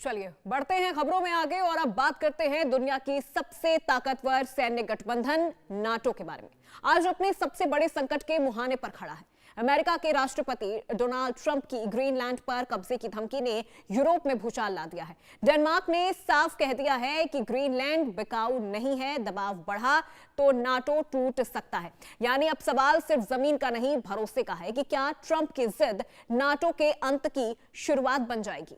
चलिए बढ़ते हैं खबरों में आगे और अब बात करते हैं दुनिया की सबसे ताकतवर सैन्य गठबंधन नाटो के बारे में। आज अपने सबसे बड़े संकट के मुहाने पर खड़ा है। अमेरिका के राष्ट्रपति डोनाल्ड ट्रंप की ग्रीनलैंड पर कब्जे की धमकी ने यूरोप में भूचाल ला दिया है। डेनमार्क ने साफ कह दिया है कि ग्रीनलैंड बिकाऊ नहीं है, दबाव बढ़ा तो नाटो टूट सकता है। यानी अब सवाल सिर्फ जमीन का नहीं, भरोसे का है कि क्या ट्रंप की जिद नाटो के अंत की शुरुआत बन जाएगी।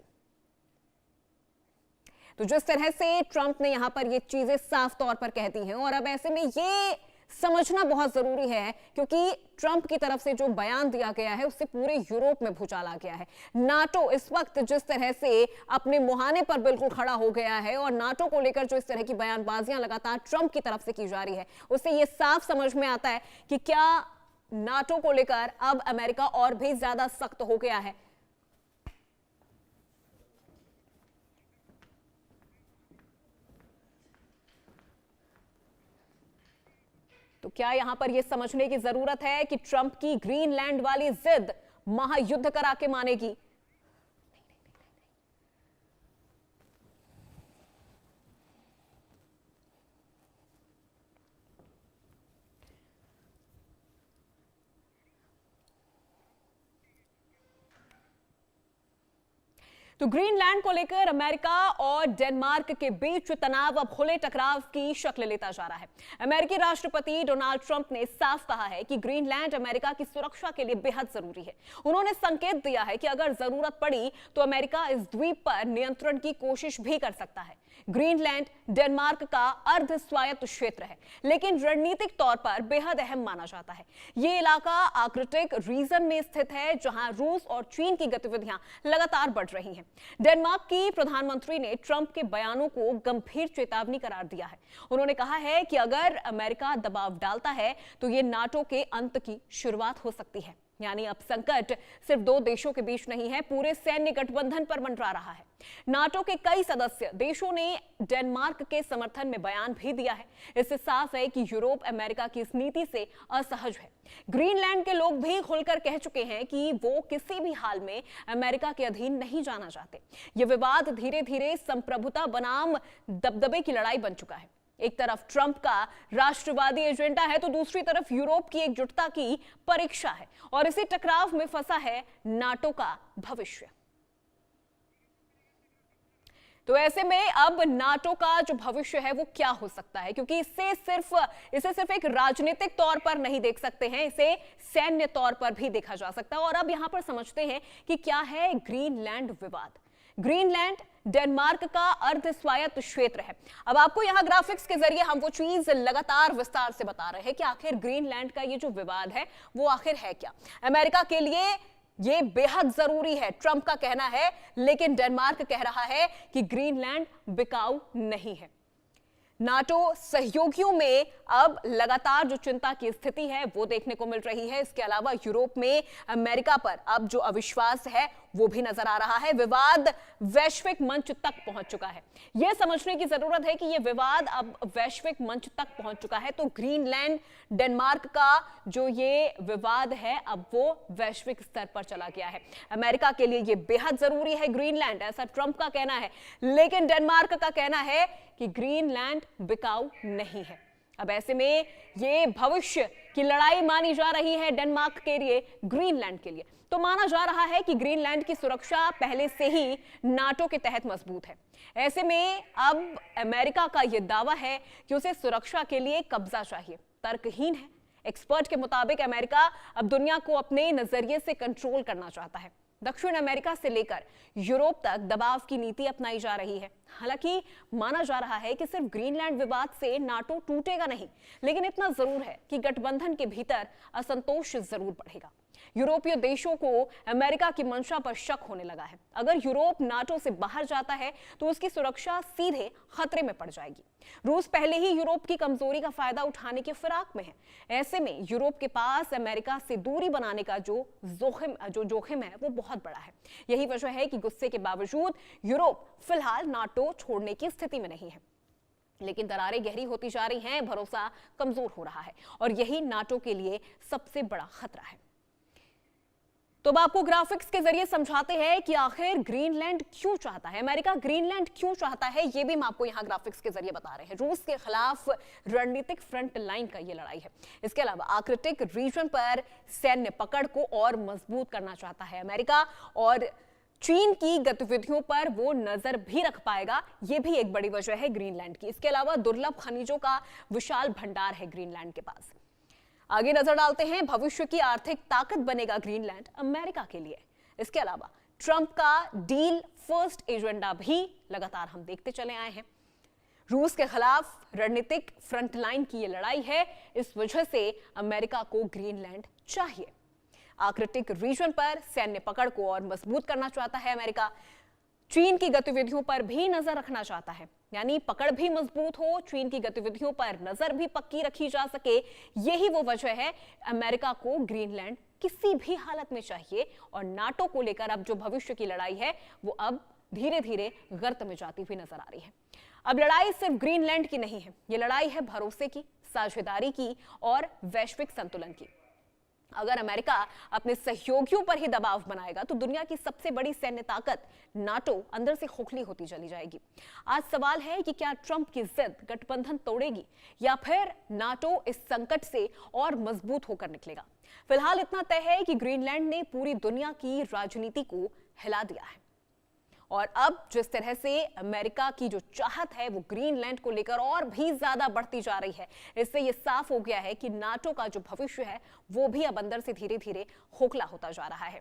तो जिस तरह से ट्रंप ने यहां पर ये चीजें साफ तौर पर कह दी हैं और अब ऐसे में ये समझना बहुत जरूरी है क्योंकि ट्रंप की तरफ से जो बयान दिया गया है उससे पूरे यूरोप में भूचाल आ गया है। नाटो इस वक्त जिस तरह से अपने मुहाने पर बिल्कुल खड़ा हो गया है और नाटो को लेकर जो इस तरह की बयानबाजियां लगातार ट्रंप की तरफ से की जा रही है उससे ये साफ समझ में आता है कि क्या नाटो को लेकर अब अमेरिका और भी ज्यादा सख्त हो गया है। तो क्या यहां पर यह समझने की जरूरत है कि ट्रंप की ग्रीनलैंड वाली जिद महायुद्ध करा के मानेगी। तो ग्रीनलैंड को लेकर अमेरिका और डेनमार्क के बीच तनाव अब खुले टकराव की शक्ल लेता जा रहा है। अमेरिकी राष्ट्रपति डोनाल्ड ट्रंप ने साफ कहा है कि ग्रीनलैंड अमेरिका की सुरक्षा के लिए बेहद जरूरी है। उन्होंने संकेत दिया है कि अगर जरूरत पड़ी तो अमेरिका इस द्वीप पर नियंत्रण की कोशिश भी कर सकता है। ग्रीनलैंड डेनमार्क का अर्ध स्वायत्त क्षेत्र है, लेकिन रणनीतिक तौर पर बेहद अहम माना जाता है। यह इलाका आर्कटिक रीजन में स्थित है, जहां रूस और चीन की गतिविधियां लगातार बढ़ रही हैं। डेनमार्क की प्रधानमंत्री ने ट्रंप के बयानों को गंभीर चेतावनी करार दिया है। उन्होंने कहा है कि अगर अमेरिका दबाव डालता है तो यह नाटो के अंत की शुरुआत हो सकती है। यानी अब संकट सिर्फ दो देशों के बीच नहीं है, पूरे सैन्य गठबंधन पर मंडरा रहा है। नाटो के कई सदस्य देशों ने डेनमार्क के समर्थन में बयान भी दिया है। इससे साफ है कि यूरोप अमेरिका की इस नीति से असहज है। ग्रीनलैंड के लोग भी खुलकर कह चुके हैं कि वो किसी भी हाल में अमेरिका के अधीन नहीं जाना चाहते। यह विवाद धीरे धीरे संप्रभुता बनाम दबदबे की लड़ाई बन चुका है। एक तरफ ट्रंप का राष्ट्रवादी एजेंडा है तो दूसरी तरफ यूरोप की एकजुटता की परीक्षा है और इसी टकराव में फंसा है नाटो का भविष्य। तो ऐसे में अब नाटो का जो भविष्य है वो क्या हो सकता है, क्योंकि इसे सिर्फ एक राजनीतिक तौर पर नहीं देख सकते हैं, इसे सैन्य तौर पर भी देखा जा सकता है। और अब यहां पर समझते हैं कि क्या है ग्रीनलैंड विवाद। ग्रीनलैंड डेनमार्क का अर्ध स्वायत्त क्षेत्र है। अब आपको यहां ग्राफिक्स के जरिए हम वो चीज लगातार विस्तार से बता रहे हैं कि आखिर ग्रीनलैंड का ये जो विवाद है वो आखिर है क्या। अमेरिका के लिए ये बेहद जरूरी है, ट्रंप का कहना है, लेकिन डेनमार्क कह रहा है कि ग्रीनलैंड बिकाऊ नहीं है। नाटो सहयोगियों में अब लगातार जो चिंता की स्थिति है वो देखने को मिल रही है। इसके अलावा यूरोप में अमेरिका पर अब जो अविश्वास है वो भी नजर आ रहा है। विवाद वैश्विक मंच तक पहुंच चुका है। यह समझने की जरूरत है कि यह विवाद अब वैश्विक मंच तक पहुंच चुका है। तो ग्रीनलैंड डेनमार्क का जो ये विवाद है अब वो वैश्विक स्तर पर चला गया है। अमेरिका के लिए यह बेहद जरूरी है ग्रीनलैंड, ऐसा ट्रंप का कहना है, लेकिन डेनमार्क का कहना है कि ग्रीनलैंड बिकाऊ नहीं है। अब ऐसे में ये भविष्य की लड़ाई मानी जा रही है डेनमार्क के लिए, ग्रीनलैंड के लिए। तो माना जा रहा है कि ग्रीनलैंड की सुरक्षा पहले से ही नाटो के तहत मजबूत है। ऐसे में अब अमेरिका का यह दावा है कि उसे सुरक्षा के लिए कब्जा चाहिए, तर्कहीन है। एक्सपर्ट के मुताबिक अमेरिका अब दुनिया को अपने नजरिए से कंट्रोल करना चाहता है। दक्षिण अमेरिका से लेकर यूरोप तक दबाव की नीति अपनाई जा रही है। हालांकि माना जा रहा है कि सिर्फ ग्रीनलैंड विवाद से नाटो टूटेगा नहीं, लेकिन इतना जरूर है कि गठबंधन के भीतर असंतोष जरूर बढ़ेगा। यूरोपीय देशों को अमेरिका की मंशा पर शक होने लगा है। अगर यूरोप नाटो से बाहर जाता है तो उसकी सुरक्षा सीधे खतरे में पड़ जाएगी। रूस पहले ही यूरोप की कमजोरी का फायदा उठाने के फिराक में है। ऐसे में यूरोप के पास अमेरिका से दूरी बनाने का जो जोखिम है वो बहुत बड़ा है। यही वजह है कि गुस्से के बावजूद यूरोप फिलहाल नाटो छोड़ने की स्थिति में नहीं है। लेकिन दरारें गहरी होती जा रही हैं, भरोसा कमजोर हो रहा है और यही नाटो के लिए सबसे बड़ा खतरा है। तो अब आपको ग्राफिक्स के जरिए समझाते हैं कि आखिर ग्रीनलैंड क्यों चाहता है, अमेरिका ग्रीनलैंड क्यों चाहता है, ये भी हम आपको यहां ग्राफिक्स के जरिए बता रहे हैं। रूस के खिलाफ रणनीतिक फ्रंट लाइन का ये लड़ाई है। इसके अलावा आर्कटिक रीजन पर सैन्य पकड़ को और मजबूत करना चाहता है अमेरिका, और चीन की गतिविधियों पर वो नजर भी रख पाएगा, ये भी एक बड़ी वजह है ग्रीनलैंड की। इसके अलावा दुर्लभ खनिजों का विशाल भंडार है ग्रीनलैंड के पास। आगे नजर डालते हैं, भविष्य की आर्थिक ताकत बनेगा ग्रीनलैंड अमेरिका के लिए। इसके अलावा ट्रंप का डील फर्स्ट एजेंडा भी लगातार हम देखते चले आए हैं। रूस के खिलाफ रणनीतिक फ्रंटलाइन की ये लड़ाई है, इस वजह से अमेरिका को ग्रीनलैंड चाहिए। आर्कटिक रीजन पर सैन्य पकड़ को और मजबूत करना चाहता है अमेरिका। चीन की गतिविधियों पर भी नजर रखना चाहता है, यानी पकड़ भी मजबूत हो, चीन की गतिविधियों पर नजर भी पक्की रखी जा सके। यही वो वजह है अमेरिका को ग्रीनलैंड किसी भी हालत में चाहिए। और नाटो को लेकर अब जो भविष्य की लड़ाई है वो अब धीरे धीरे गर्त में जाती हुई नजर आ रही है। अब लड़ाई सिर्फ ग्रीनलैंड की नहीं है, ये लड़ाई है भरोसे की, साझेदारी की और वैश्विक संतुलन की। अगर अमेरिका अपने सहयोगियों पर ही दबाव बनाएगा तो दुनिया की सबसे बड़ी सैन्य ताकत नाटो अंदर से खोखली होती चली जाएगी। आज सवाल है कि क्या ट्रंप की जिद गठबंधन तोड़ेगी या फिर नाटो इस संकट से और मजबूत होकर निकलेगा। फिलहाल इतना तय है कि ग्रीनलैंड ने पूरी दुनिया की राजनीति को हिला दिया है, और अब जिस तरह से अमेरिका की जो चाहत है वो ग्रीनलैंड को लेकर और भी ज्यादा बढ़ती जा रही है, इससे ये साफ हो गया है कि नाटो का जो भविष्य है वो भी अब अंदर से धीरे धीरे खोखला होता जा रहा है।